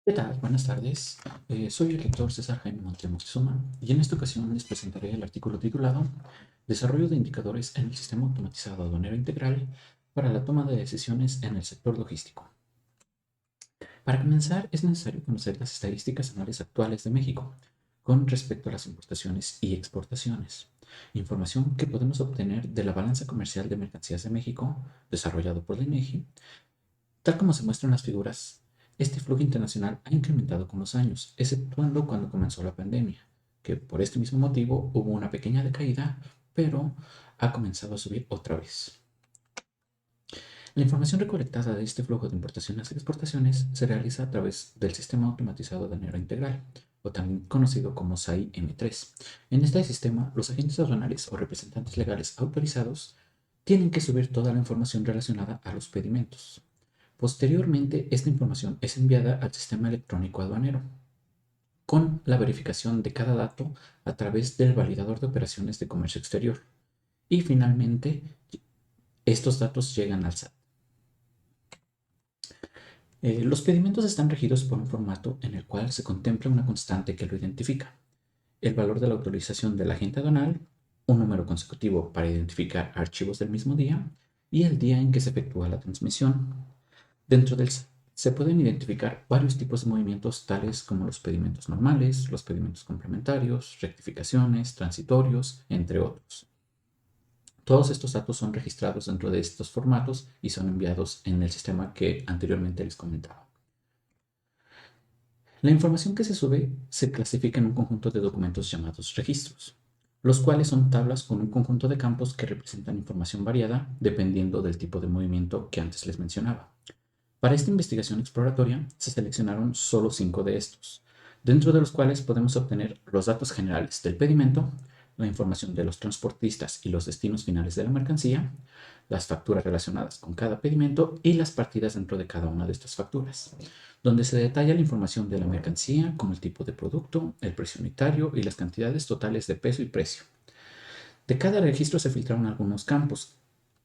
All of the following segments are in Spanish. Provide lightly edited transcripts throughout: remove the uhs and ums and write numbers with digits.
¿Qué tal? Buenas tardes. Soy el lector César Jaime Montes Moctezuma y en esta ocasión les presentaré el artículo titulado Desarrollo de indicadores en el sistema automatizado aduanero integral para la toma de decisiones en el sector logístico. Para comenzar, es necesario conocer las estadísticas anuales actuales de México con respecto a las importaciones y exportaciones, información que podemos obtener de la balanza comercial de mercancías de México, desarrollado por la INEGI. Tal como se muestra en las figuras, este flujo internacional ha incrementado con los años, exceptuando cuando comenzó la pandemia, que por este mismo motivo hubo una pequeña decaída, pero ha comenzado a subir otra vez. La información recolectada de este flujo de importaciones y exportaciones se realiza a través del Sistema Automatizado de Aduanero Integral, o también conocido como SAI M3. En este sistema, los agentes aduanales o representantes legales autorizados tienen que subir toda la información relacionada a los pedimentos. Posteriormente, esta información es enviada al sistema electrónico aduanero, con la verificación de cada dato a través del validador de operaciones de comercio exterior. Y finalmente, estos datos llegan al SAT. Los pedimentos están regidos por un formato en el cual se contempla una constante que lo identifica, el valor de la autorización del agente aduanal, un número consecutivo para identificar archivos del mismo día y el día en que se efectúa la transmisión. Dentro del SAT se pueden identificar varios tipos de movimientos tales como los pedimentos normales, los pedimentos complementarios, rectificaciones, transitorios, entre otros. Todos estos datos son registrados dentro de estos formatos y son enviados en el sistema que anteriormente les comentaba. La información que se sube se clasifica en un conjunto de documentos llamados registros, los cuales son tablas con un conjunto de campos que representan información variada dependiendo del tipo de movimiento que antes les mencionaba. Para esta investigación exploratoria se seleccionaron solo 5 de estos, dentro de los cuales podemos obtener los datos generales del pedimento, la información de los transportistas y los destinos finales de la mercancía, las facturas relacionadas con cada pedimento y las partidas dentro de cada una de estas facturas, donde se detalla la información de la mercancía como el tipo de producto, el precio unitario y las cantidades totales de peso y precio. De cada registro se filtraron algunos campos,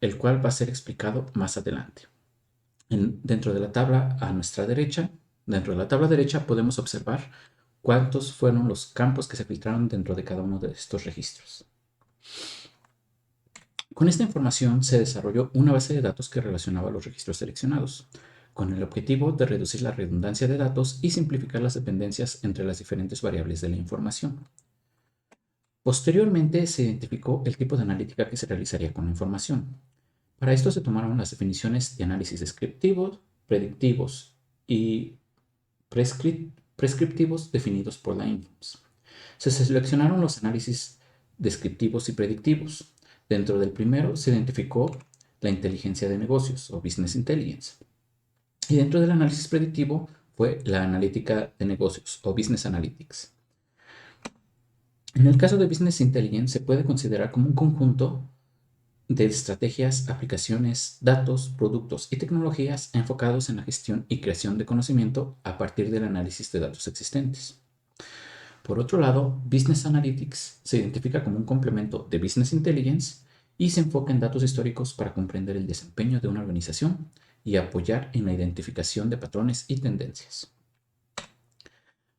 el cual va a ser explicado más adelante. Dentro de la tabla a nuestra derecha, dentro de la tabla derecha podemos observar cuántos fueron los campos que se filtraron dentro de cada uno de estos registros. Con esta información se desarrolló una base de datos que relacionaba los registros seleccionados, con el objetivo de reducir la redundancia de datos y simplificar las dependencias entre las diferentes variables de la información. Posteriormente se identificó el tipo de analítica que se realizaría con la información. Para esto se tomaron las definiciones de análisis descriptivos, predictivos y prescriptivos definidos por la INFOMS. Se seleccionaron los análisis descriptivos y predictivos. Dentro del primero se identificó la inteligencia de negocios o business intelligence. Y dentro del análisis predictivo fue la analítica de negocios o business analytics. En el caso de business intelligence se puede considerar como un conjunto de estrategias, aplicaciones, datos, productos y tecnologías enfocados en la gestión y creación de conocimiento a partir del análisis de datos existentes. Por otro lado, Business Analytics se identifica como un complemento de Business Intelligence y se enfoca en datos históricos para comprender el desempeño de una organización y apoyar en la identificación de patrones y tendencias.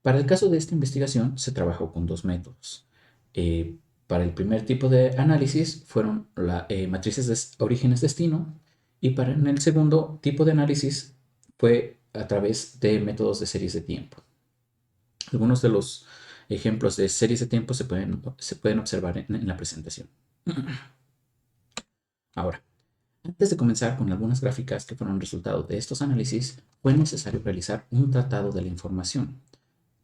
Para el caso de esta investigación se trabajó con dos métodos. Eh, para el primer tipo de análisis fueron matrices de orígenes-destino y para el segundo tipo de análisis fue a través de métodos de series de tiempo. Algunos de los ejemplos de series de tiempo se pueden observar en la presentación. Ahora, antes de comenzar con algunas gráficas que fueron resultado de estos análisis, fue necesario realizar un tratado de la información.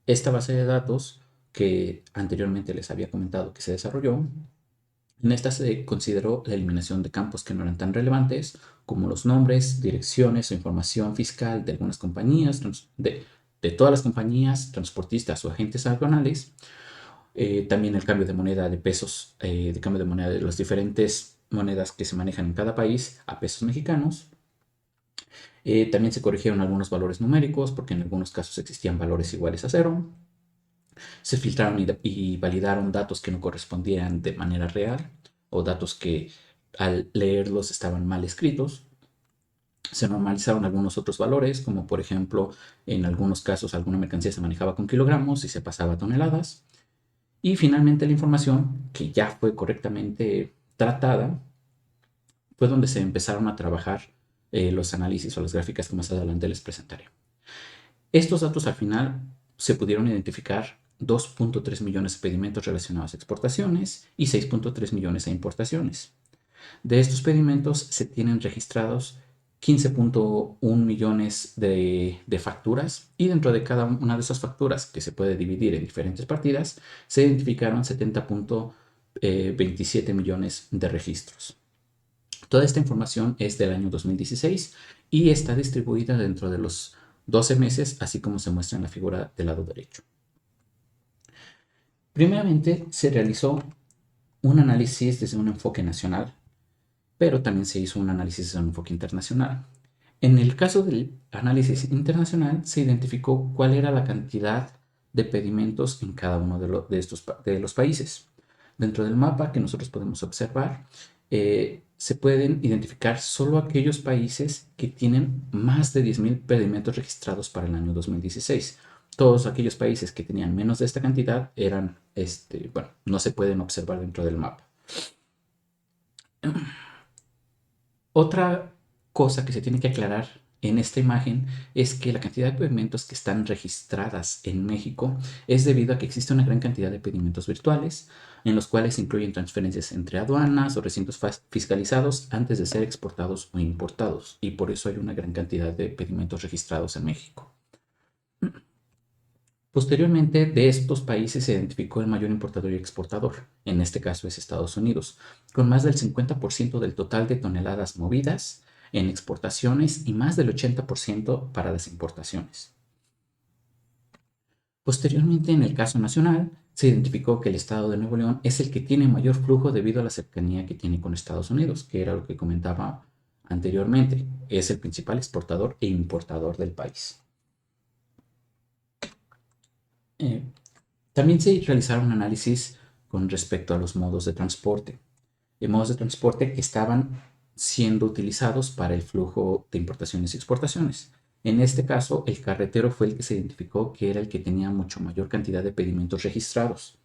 Esta base de datos que anteriormente les había comentado que se desarrolló, en esta se consideró la eliminación de campos que no eran tan relevantes, como los nombres, direcciones o información fiscal de algunas compañías, de todas las compañías, transportistas o agentes aduanales. También el cambio de moneda de pesos, de cambio de moneda de las diferentes monedas que se manejan en cada país a pesos mexicanos. También se corrigieron algunos valores numéricos porque en algunos casos existían valores iguales a cero. Se filtraron y validaron datos que no correspondían de manera real o datos que al leerlos estaban mal escritos. Se normalizaron algunos otros valores, como por ejemplo, en algunos casos alguna mercancía se manejaba con kilogramos y se pasaba a toneladas. Y finalmente la información, que ya fue correctamente tratada, fue donde se empezaron a trabajar los análisis o las gráficas que más adelante les presentaré. Estos datos al final se pudieron identificar 2.3 millones de pedimentos relacionados a exportaciones y 6.3 millones a importaciones. De estos pedimentos se tienen registrados 15.1 millones de facturas y dentro de cada una de esas facturas, que se puede dividir en diferentes partidas, se identificaron 70.27 millones de registros. Toda esta información es del año 2016 y está distribuida dentro de los 12 meses, así como se muestra en la figura del lado derecho. Primeramente, se realizó un análisis desde un enfoque nacional, pero también se hizo un análisis desde un enfoque internacional. En el caso del análisis internacional, se identificó cuál era la cantidad de pedimentos en cada uno de los países. Dentro del mapa que nosotros podemos observar, se pueden identificar solo aquellos países que tienen más de 10.000 pedimentos registrados para el año 2016. Todos aquellos países que tenían menos de esta cantidad eran, bueno, no se pueden observar dentro del mapa. Otra cosa que se tiene que aclarar en esta imagen es que la cantidad de pedimentos que están registradas en México es debido a que existe una gran cantidad de pedimentos virtuales, en los cuales se incluyen transferencias entre aduanas o recintos fiscalizados antes de ser exportados o importados, y por eso hay una gran cantidad de pedimentos registrados en México. Posteriormente, de estos países se identificó el mayor importador y exportador, en este caso es Estados Unidos, con más del 50% del total de toneladas movidas en exportaciones y más del 80% para las importaciones. Posteriormente, en el caso nacional, se identificó que el estado de Nuevo León es el que tiene mayor flujo debido a la cercanía que tiene con Estados Unidos, que era lo que comentaba anteriormente. Es el principal exportador e importador del país. Eh, También se realizaron análisis con respecto a los modos de transporte. Modos de transporte que estaban siendo utilizados para el flujo de importaciones y exportaciones. En este caso, el carretero fue el que se identificó que era el que tenía mucho mayor cantidad de pedimentos registrados.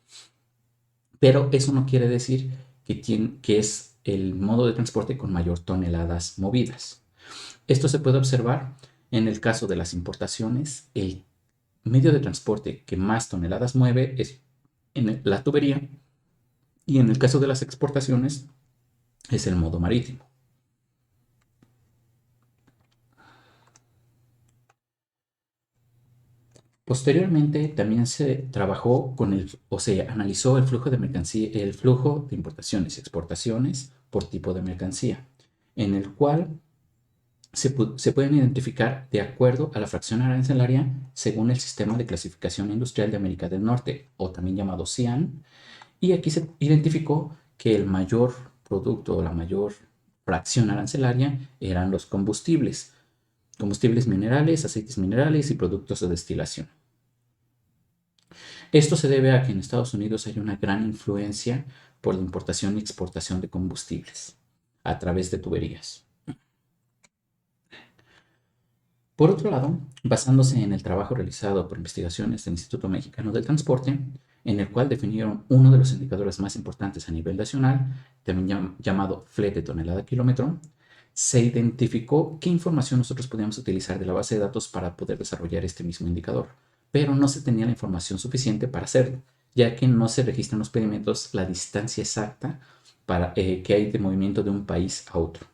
Pero eso no quiere decir que es el modo de transporte con mayor toneladas movidas. Esto se puede observar en el caso de las importaciones. El medio de transporte que más toneladas mueve es en la tubería, y en el caso de las exportaciones es el modo marítimo. Posteriormente también se trabajó o se analizó el flujo de mercancía, el flujo de importaciones y exportaciones por tipo de mercancía, en el cual se pueden identificar de acuerdo a la fracción arancelaria según el Sistema de Clasificación Industrial de América del Norte, o también llamado CIAN, y aquí se identificó que el mayor producto o la mayor fracción arancelaria eran los combustibles minerales, aceites minerales y productos de destilación. Esto se debe a que en Estados Unidos hay una gran influencia por la importación y exportación de combustibles a través de tuberías. Por otro lado, basándose en el trabajo realizado por investigaciones del Instituto Mexicano del Transporte, en el cual definieron uno de los indicadores más importantes a nivel nacional, también llamado flete tonelada kilómetro, se identificó qué información nosotros podíamos utilizar de la base de datos para poder desarrollar este mismo indicador, pero no se tenía la información suficiente para hacerlo, ya que no se registran los pedimentos la distancia exacta que hay de movimiento de un país a otro.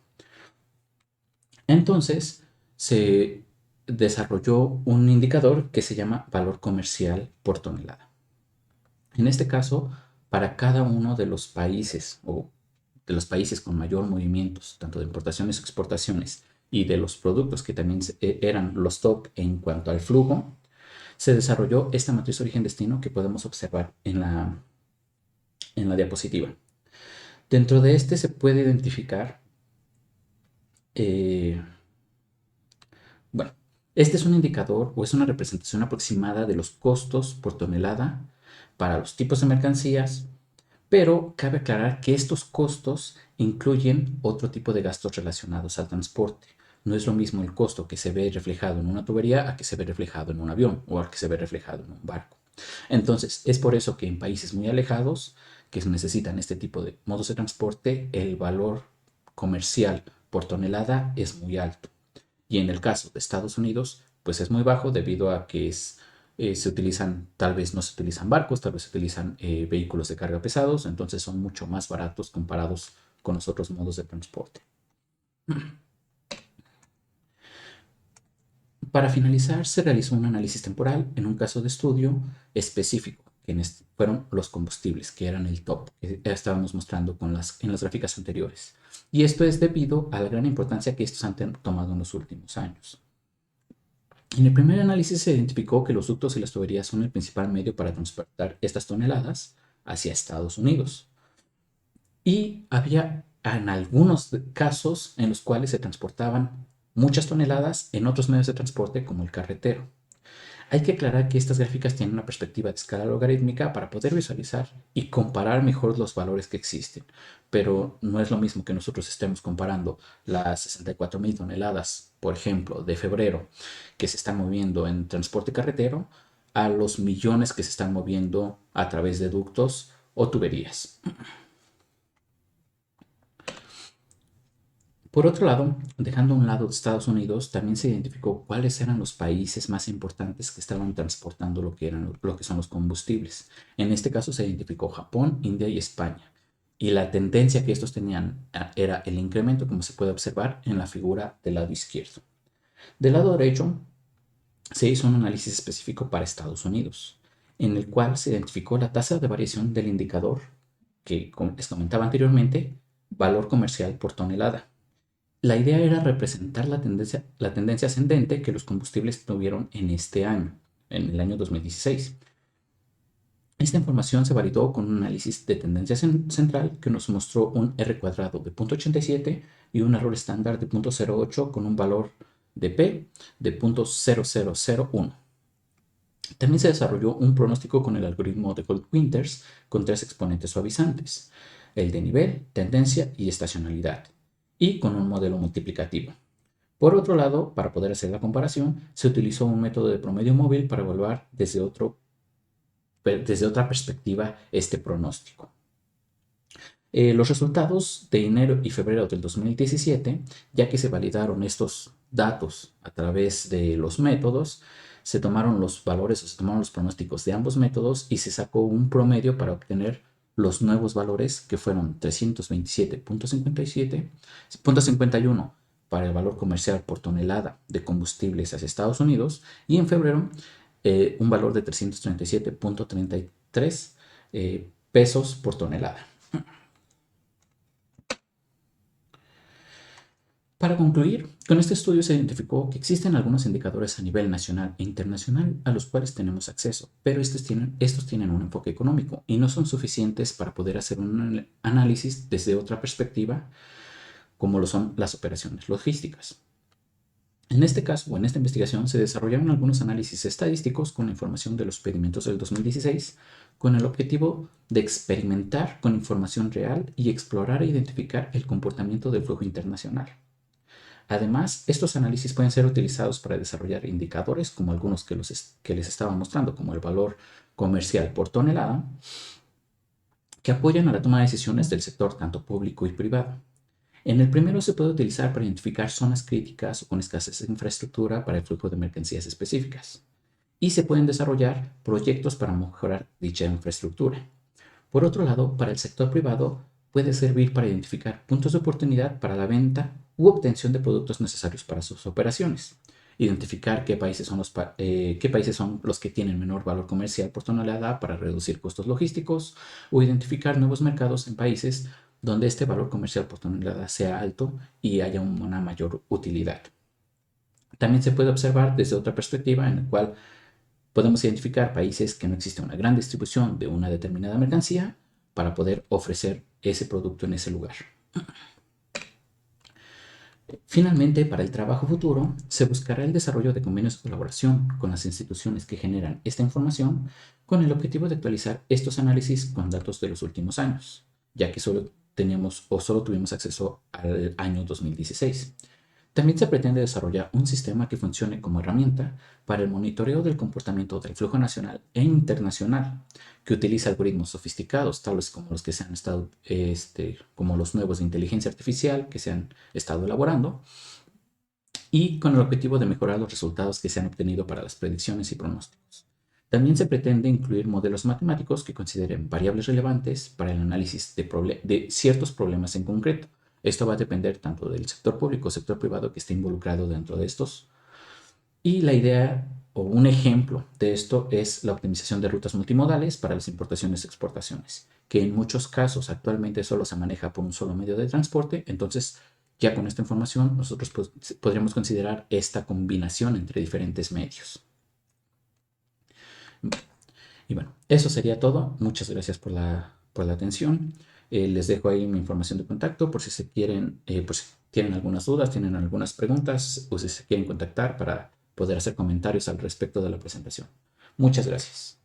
Entonces, se desarrolló un indicador que se llama valor comercial por tonelada. En este caso, para cada uno de los países o de los países con mayor movimientos, tanto de importaciones y exportaciones, y de los productos que también eran los top en cuanto al flujo, se desarrolló esta matriz origen-destino que podemos observar en la diapositiva. Dentro de este se puede identificar, bueno, este es un indicador o es una representación aproximada de los costos por tonelada para los tipos de mercancías, pero cabe aclarar que estos costos incluyen otro tipo de gastos relacionados al transporte. no es lo mismo el costo que se ve reflejado en una tubería a que se ve reflejado en un avión o a que se ve reflejado en un barco. Entonces, es por eso que en países muy alejados, que necesitan este tipo de modos de transporte, el valor comercial por tonelada es muy alto. Y en el caso de Estados Unidos, pues es muy bajo debido a que se utilizan, tal vez no se utilizan barcos, tal vez se utilizan vehículos de carga pesados, entonces son mucho más baratos comparados con los otros modos de transporte. Para finalizar, se realizó un análisis temporal en un caso de estudio específico, que fueron los combustibles, que eran el top, que estábamos mostrando en las gráficas anteriores. Y esto es debido a la gran importancia que estos han tomado en los últimos años. En el primer análisis se identificó que los ductos y las tuberías son el principal medio para transportar estas toneladas hacia Estados Unidos. Y había en algunos casos en los cuales se transportaban muchas toneladas en otros medios de transporte como el carretero. Hay que aclarar que estas gráficas tienen una perspectiva de escala logarítmica para poder visualizar y comparar mejor los valores que existen, pero no es lo mismo que nosotros estemos comparando las 64.000 toneladas, por ejemplo, de febrero, que se están moviendo en transporte carretero, a los millones que se están moviendo a través de ductos o tuberías. Por otro lado, dejando a un lado Estados Unidos, también se identificó cuáles eran los países más importantes que estaban transportando lo que son los combustibles. En este caso se identificó Japón, India y España. Y la tendencia que estos tenían era el incremento, como se puede observar en la figura del lado izquierdo. Del lado derecho se hizo un análisis específico para Estados Unidos, en el cual se identificó la tasa de variación del indicador que, como les comentaba anteriormente, valor comercial por tonelada. La idea era representar la tendencia ascendente que los combustibles tuvieron en este año, en el año 2016. Esta información se validó con un análisis de tendencia central que nos mostró un R cuadrado de 0.87 y un error estándar de 0.08 con un valor de P de 0.0001. También se desarrolló un pronóstico con el algoritmo de Goldwinters con tres exponentes suavizantes, el de nivel, tendencia y estacionalidad, y con un modelo multiplicativo. Por otro lado, para poder hacer la comparación, se utilizó un método de promedio móvil para evaluar desde otra perspectiva este pronóstico. Los resultados de enero y febrero del 2017, ya que se validaron estos datos a través de los métodos, se tomaron los valores o se tomaron los pronósticos de ambos métodos y se sacó un promedio para obtener los nuevos valores que fueron 327.51 para el valor comercial por tonelada de combustibles hacia Estados Unidos y en febrero un valor de 337.33 pesos por tonelada. Para concluir, con este estudio se identificó que existen algunos indicadores a nivel nacional e internacional a los cuales tenemos acceso, pero estos tienen un enfoque económico y no son suficientes para poder hacer un análisis desde otra perspectiva, como lo son las operaciones logísticas. En este caso, o en esta investigación, se desarrollaron algunos análisis estadísticos con la información de los pedimentos del 2016, con el objetivo de experimentar con información real y explorar e identificar el comportamiento del flujo internacional. Además, estos análisis pueden ser utilizados para desarrollar indicadores como algunos que les estaba mostrando, como el valor comercial por tonelada, que apoyan a la toma de decisiones del sector tanto público y privado. En el primero se puede utilizar para identificar zonas críticas o con escasez de infraestructura para el flujo de mercancías específicas. Y se pueden desarrollar proyectos para mejorar dicha infraestructura. Por otro lado, para el sector privado puede servir para identificar puntos de oportunidad para la venta u obtención de productos necesarios para sus operaciones. Identificar qué países son los que tienen menor valor comercial por tonelada para reducir costos logísticos o identificar nuevos mercados en países donde este valor comercial por tonelada sea alto y haya una mayor utilidad. También se puede observar desde otra perspectiva en la cual podemos identificar países que no existe una gran distribución de una determinada mercancía para poder ofrecer ese producto en ese lugar. Finalmente, para el trabajo futuro, se buscará el desarrollo de convenios de colaboración con las instituciones que generan esta información con el objetivo de actualizar estos análisis con datos de los últimos años, ya que solo tuvimos acceso al año 2016. También se pretende desarrollar un sistema que funcione como herramienta para el monitoreo del comportamiento del flujo nacional e internacional, que utiliza algoritmos sofisticados, tales como los que se han estado, como los nuevos de inteligencia artificial que se han estado elaborando, y con el objetivo de mejorar los resultados que se han obtenido para las predicciones y pronósticos. También se pretende incluir modelos matemáticos que consideren variables relevantes para el análisis de ciertos problemas en concreto. Esto va a depender tanto del sector público o sector privado que esté involucrado dentro de estos. Y la idea o un ejemplo de esto es la optimización de rutas multimodales para las importaciones y exportaciones, que en muchos casos actualmente solo se maneja por un solo medio de transporte. Entonces, ya con esta información, nosotros podríamos considerar esta combinación entre diferentes medios. Y bueno, eso sería todo. Muchas gracias por la atención. Les dejo ahí mi información de contacto por si se quieren, pues tienen algunas dudas, tienen algunas preguntas o si se quieren contactar para poder hacer comentarios al respecto de la presentación. Muchas gracias.